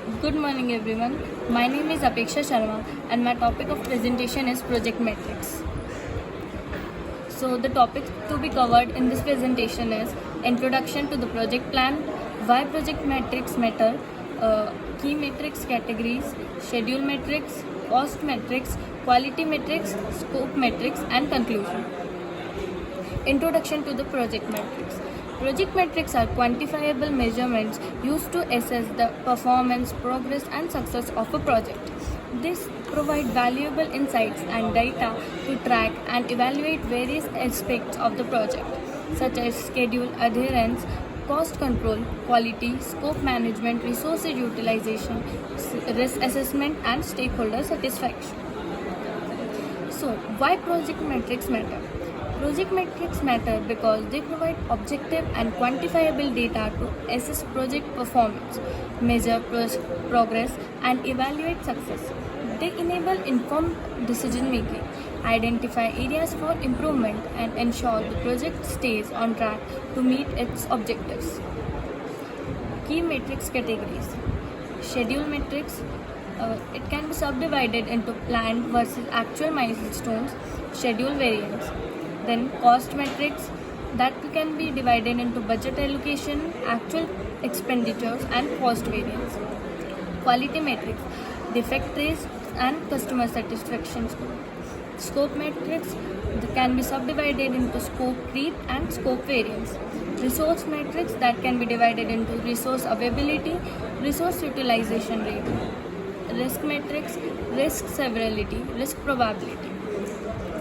Good morning everyone. My name is Apeksha Sharma and my topic of presentation is project metrics. So the topic to be covered in this presentation is introduction to the project plan, why project metrics matter, key metrics categories, schedule metrics, cost metrics, quality metrics, scope metrics and conclusion. Introduction to the project metrics. Project metrics are quantifiable measurements used to assess the performance, progress, and success of a project. These provide valuable insights and data to track and evaluate various aspects of the project, such as schedule adherence, cost control, quality, scope management, resource utilization, risk assessment, and stakeholder satisfaction. So, why project metrics matter? Project metrics matter because they provide objective and quantifiable data to assess project performance, measure progress, and evaluate success. They enable informed decision making, identify areas for improvement, and ensure the project stays on track to meet its objectives. Key metrics categories. Schedule metrics. It can be subdivided into planned versus actual milestones, schedule variance. Then cost metrics that can be divided into budget allocation, actual expenditures and cost variance. Quality metrics, defect rates and customer satisfaction score. Scope metrics that can be subdivided into scope creep and scope variance. Resource metrics that can be divided into resource availability, resource utilization rate. Risk metrics, risk severity, risk probability.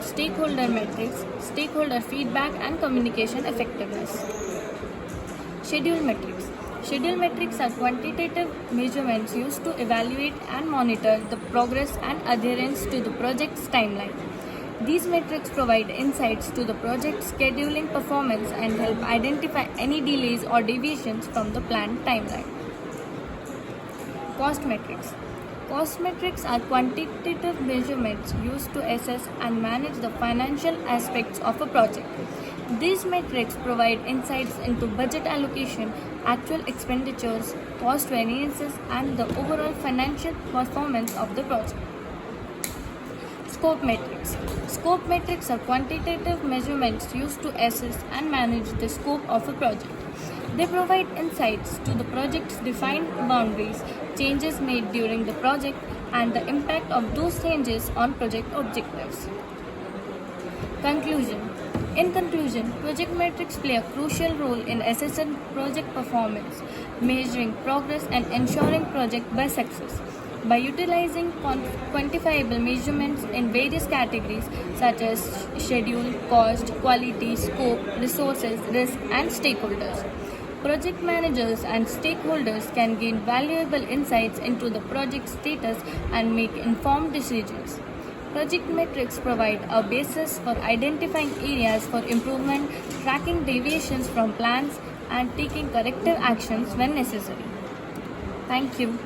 Stakeholder metrics, stakeholder feedback and communication effectiveness. Schedule metrics. Schedule metrics are quantitative measurements used to evaluate and monitor the progress and adherence to the project's timeline. These metrics provide insights to the project's scheduling performance and help identify any delays or deviations from the planned timeline. Cost metrics. Cost metrics are quantitative measurements used to assess and manage the financial aspects of a project. These metrics provide insights into budget allocation, actual expenditures, cost variances, and the overall financial performance of the project. Scope metrics. Scope metrics are quantitative measurements used to assess and manage the scope of a project. They provide insights to the project's defined boundaries, changes made during the project, and the impact of those changes on project objectives. Conclusion. In conclusion, project metrics play a crucial role in assessing project performance, measuring progress, and ensuring project success. By utilizing quantifiable measurements in various categories such as schedule, cost, quality, scope, resources, risk, and stakeholders, project managers and stakeholders can gain valuable insights into the project status and make informed decisions. Project metrics provide a basis for identifying areas for improvement, tracking deviations from plans, and taking corrective actions when necessary. Thank you.